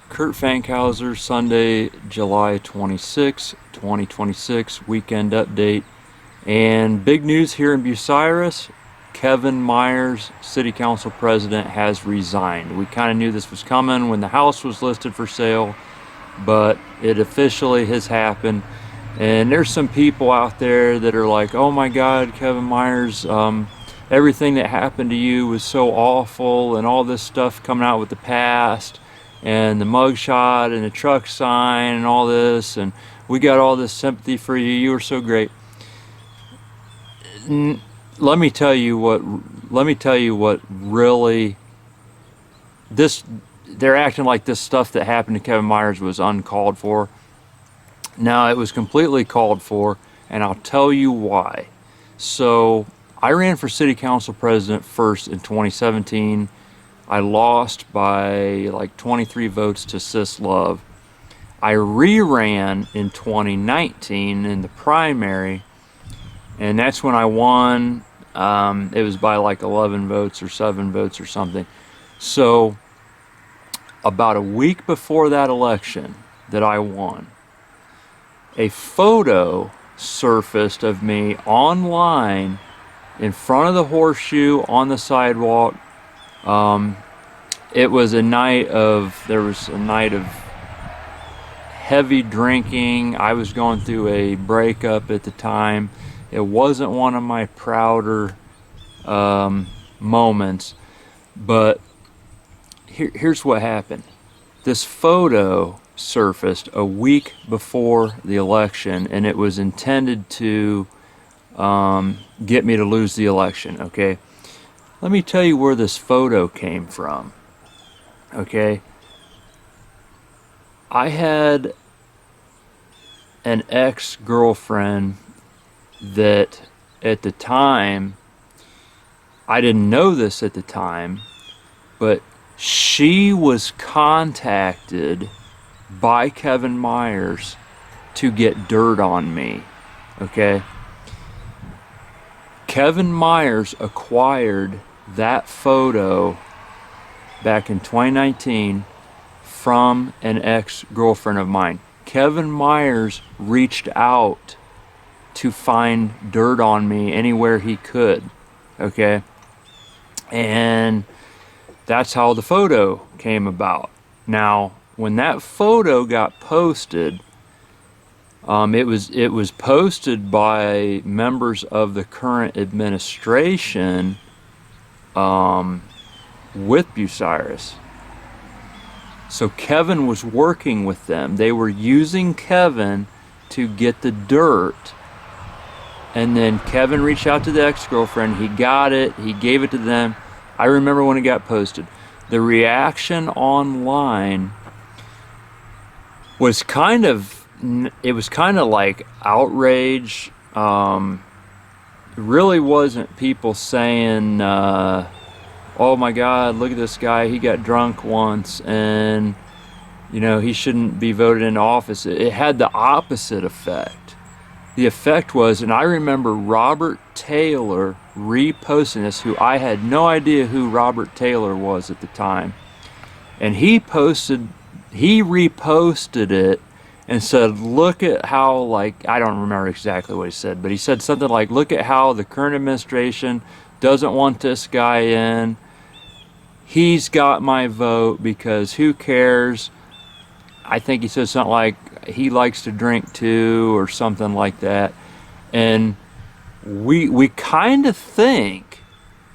Kurt Fankhauser, Sunday, July 26, 2026, weekend update. And big news here in Bucyrus, Kevin Myers, City Council President, has resigned. We kind of knew this was coming when the house was listed for sale, but it officially has happened. And there's some people out there that are like, oh my God, Kevin Myers, everything that happened to you was so awful, and all this stuff coming out with the past, and the mugshot and the truck sign and all this, and we got all this sympathy for you. You were so great. Let me tell you what. Let me tell you what really. They're acting like this stuff that happened to Kevin Myers was uncalled for. Now, it was completely called for, and I'll tell you why. So, I ran for city council president first in 2017. I lost by like 23 votes to Sis Love. I re-ran in 2019 in the primary, and that's when I won. It was by like 11 votes or 7 votes or something. So, about a week before that election that I won, a photo surfaced of me online in front of the horseshoe on the sidewalk. It was a night of, there was a night of heavy drinking. I was going through a breakup at the time. It wasn't one of my prouder moments, but here's what happened. This photo surfaced a week before the election, and it was intended to get me to lose the election, okay? Let me tell you where this photo came from, okay? I had an ex-girlfriend that at the time, I didn't know this at the time, but she was contacted by Kevin Myers to get dirt on me, okay? Kevin Myers acquired that photo back in 2019 from an ex-girlfriend of mine. Kevin Myers reached out to find dirt on me anywhere he could, okay? And that's how the photo came about. Now, when that photo got posted, it was posted by members of the current administration with Bucyrus. So Kevin was working with them. They were using Kevin to get the dirt. And then Kevin reached out to the ex-girlfriend. He got it. He gave it to them. I remember when it got posted. The reaction online was kind of like outrage. It really wasn't people saying, oh my God, look at this guy, he got drunk once and he shouldn't be voted into office. It had the opposite effect. The effect was, and I remember Robert Taylor reposting this, who I had no idea who Robert Taylor was at the time, and he reposted it and said, look at how, like, I don't remember exactly what he said, but he said something like, look at how the current administration doesn't want this guy in. He's got my vote because who cares? I think he said something like, he likes to drink too, or something like that. And we kind of think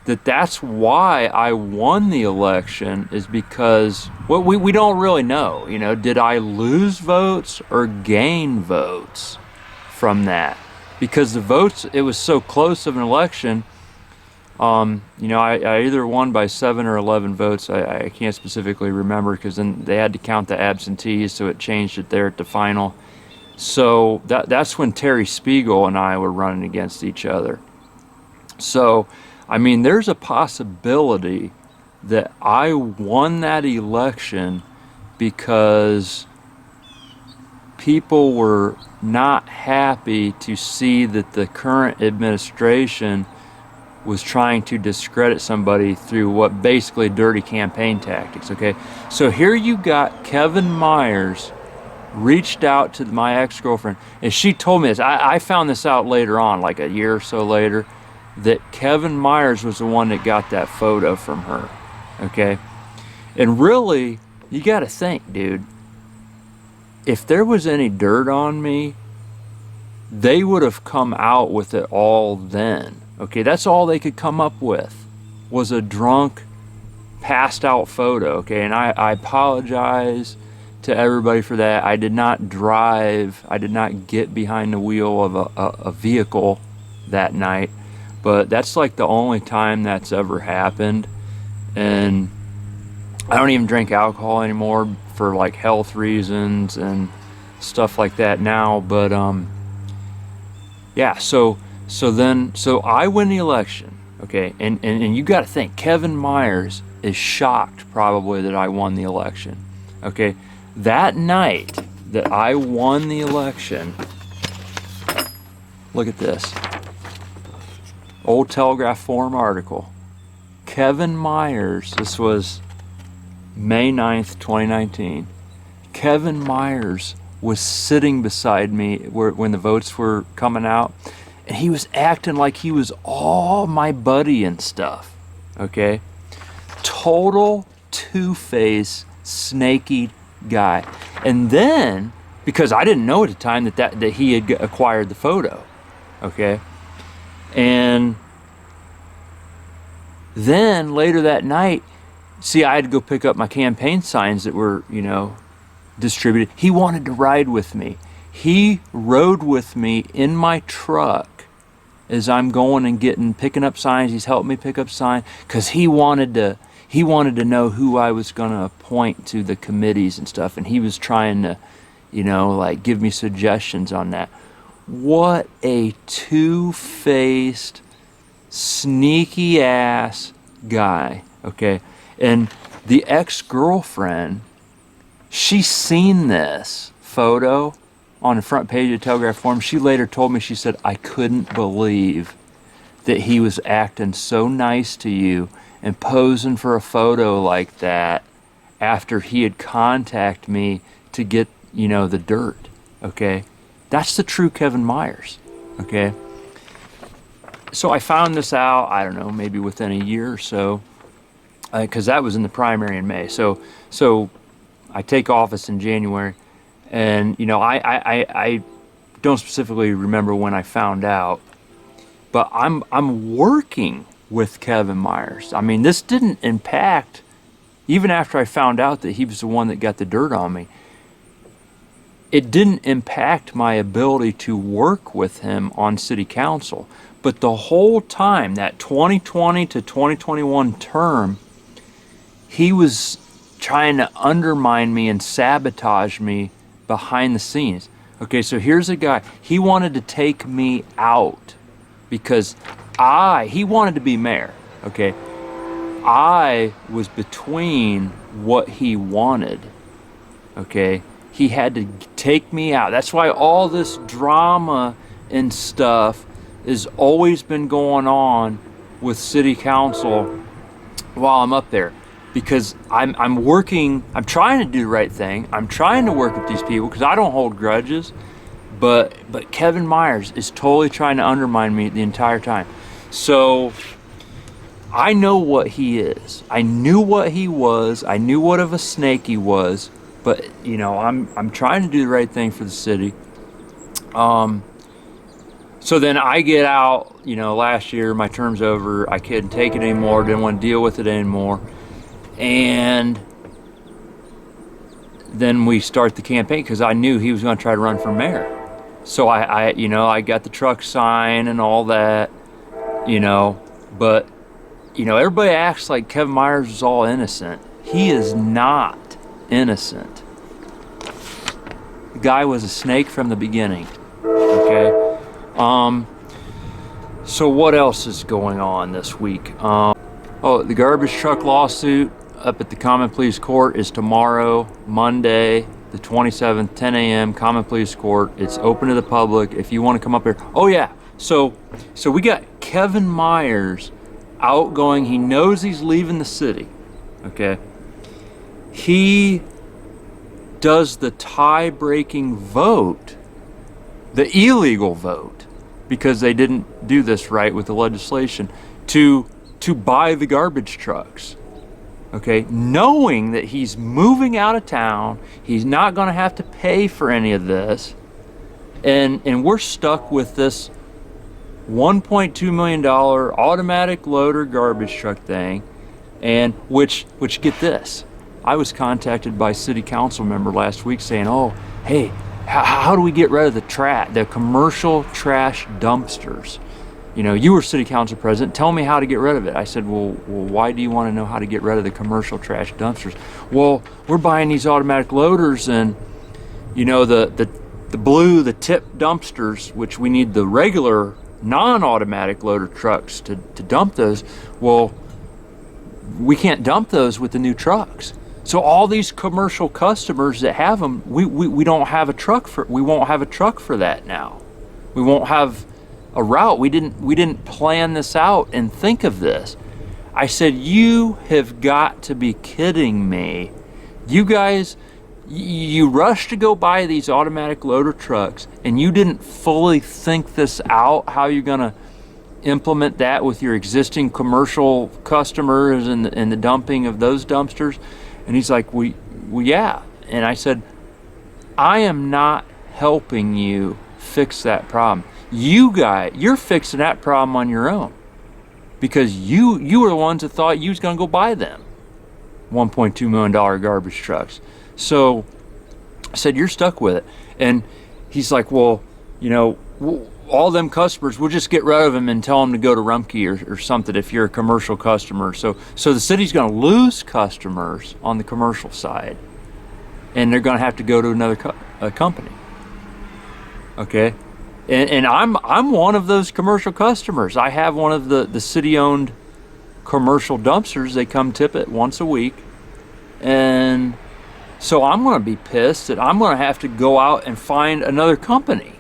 that that's why I won the election, is because, well, we don't really know. Did I lose votes or gain votes from that? Because the votes, it was so close of an election. I either won by 7 or 11 votes. I can't specifically remember, because then they had to count the absentees, so it changed it there at the final. So that's when Terry Spiegel and I were running against each other. So, there's a possibility that I won that election because people were not happy to see that the current administration was trying to discredit somebody through what basically dirty campaign tactics, okay? So here you got Kevin Myers reached out to my ex-girlfriend, and she told me this. I found this out later on, like a year or so later, that Kevin Myers was the one that got that photo from her, okay? And really, you got to think, dude, if there was any dirt on me, they would have come out with it all then, okay? That's all they could come up with, was a drunk, passed out photo, okay? And I apologize to everybody for that. I did not drive, I did not get behind the wheel of a vehicle that night, but that's like the only time that's ever happened. And I don't even drink alcohol anymore for like health reasons and stuff like that now. But yeah, so I win the election, okay? And you got to think, Kevin Myers is shocked probably that I won the election, okay? That night that I won the election, look at this. Old Telegraph Forum article. Kevin Myers, this was May 9th, 2019. Kevin Myers was sitting beside me when the votes were coming out, and he was acting like he was all my buddy and stuff, okay? Total two-face, snaky guy. And then, because I didn't know at the time that he had acquired the photo, okay? And then later that night, see, I had to go pick up my campaign signs that were, you know, distributed. He wanted to ride with me. He rode with me in my truck as I'm going and picking up signs. He's helping me pick up signs because he wanted to know who I was going to appoint to the committees and stuff, and he was trying to, you know, like give me suggestions on that. What a two-faced, sneaky ass guy, okay? And the ex-girlfriend, she seen this photo on the front page of Telegraph Forum. She later told me, she said, I couldn't believe that he was acting so nice to you and posing for a photo like that after he had contacted me to get, you know, the dirt, okay? That's the true Kevin Myers, okay? So I found this out, I don't know, maybe within a year or so, because that was in the primary in May. So I take office in January, and, you know, I don't specifically remember when I found out, but I'm working with Kevin Myers. I mean, this didn't impact, even after I found out that he was the one that got the dirt on me, it didn't impact my ability to work with him on city council. But the whole time, that 2020 to 2021 term, he was trying to undermine me and sabotage me behind the scenes. Okay, so here's a guy, he wanted to take me out because he wanted to be mayor, okay? I was between what he wanted, okay? He had to take me out. That's why all this drama and stuff has always been going on with city council while I'm up there. Because I'm working, I'm trying to do the right thing. I'm trying to work with these people because I don't hold grudges. But Kevin Myers is totally trying to undermine me the entire time. So I know what he is. I knew what he was. I knew what of a snake he was. But, you know, I'm trying to do the right thing for the city. So then I get out, you know, last year, my term's over. I couldn't take it anymore. Didn't want to deal with it anymore. And then we start the campaign because I knew he was going to try to run for mayor. So I you know, I got the truck sign and all that, you know, but, you know, everybody acts like Kevin Myers is all innocent. He is not innocent. The guy was a snake from the beginning, okay? So what else is going on this week? Oh, the garbage truck lawsuit up at the Common Pleas Court is tomorrow, Monday, the 27th, 10 a.m., Common Pleas Court. It's open to the public if you want to come up here. Oh yeah, So we got Kevin Myers outgoing. He knows he's leaving the city. Okay. He does the tie-breaking vote, the illegal vote, because they didn't do this right with the legislation, to buy the garbage trucks. Okay, knowing that he's moving out of town, he's not going to have to pay for any of this, and we're stuck with this $1.2 million automatic loader garbage truck thing, and which get this, I was contacted by a city council member last week saying, oh, hey, how do we get rid of the commercial trash dumpsters? You know, you were city council president, tell me how to get rid of it. I said, well, why do you want to know how to get rid of the commercial trash dumpsters? Well, we're buying these automatic loaders, and you know, the tip dumpsters, which we need the regular non-automatic loader trucks to dump those. Well, we can't dump those with the new trucks. So all these commercial customers that have them, we don't have a truck for. We won't have a truck for that now. We won't have a route. We didn't plan this out and think of this. I said, you have got to be kidding me. You guys, you rushed to go buy these automatic loader trucks, and you didn't fully think this out, how you're gonna implement that with your existing commercial customers and the dumping of those dumpsters. And he's like, well, yeah. And I said, I am not helping you fix that problem. You're fixing that problem on your own, because you were the ones that thought you was gonna go buy them $1.2 million garbage trucks. So I said, you're stuck with it. And he's like, well, you know, all them customers, we'll just get rid of them and tell them to go to Rumpke or something if you're a commercial customer. So the city's going to lose customers on the commercial side, and they're going to have to go to another company. Okay, and I'm one of those commercial customers. I have one of the city-owned commercial dumpsters. They come tip it once a week, and so I'm going to be pissed that I'm going to have to go out and find another company.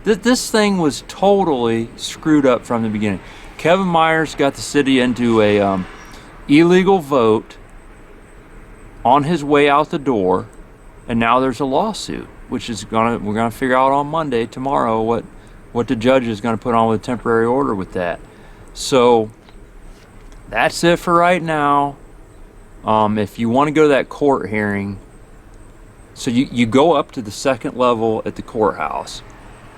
This thing was totally screwed up from the beginning. Kevin Myers got the city into a illegal vote on his way out the door, and now there's a lawsuit, which is we're gonna figure out on Monday, tomorrow, what the judge is gonna put on with a temporary order with that. So that's it for right now. If you want to go to that court hearing, so you go up to the second level at the courthouse,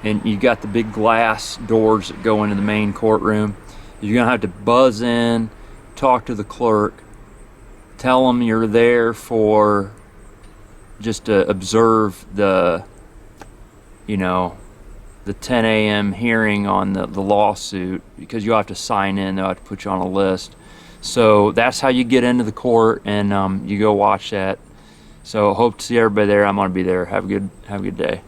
and you got the big glass doors that go into the main courtroom. You're gonna have to buzz in, talk to the clerk, tell them you're there for just to observe the 10 a.m. hearing on the lawsuit, because you'll have to sign in. They'll have to put you on a list. So that's how you get into the court, and you go watch that. So hope to see everybody there. I'm gonna be there. Have a good day.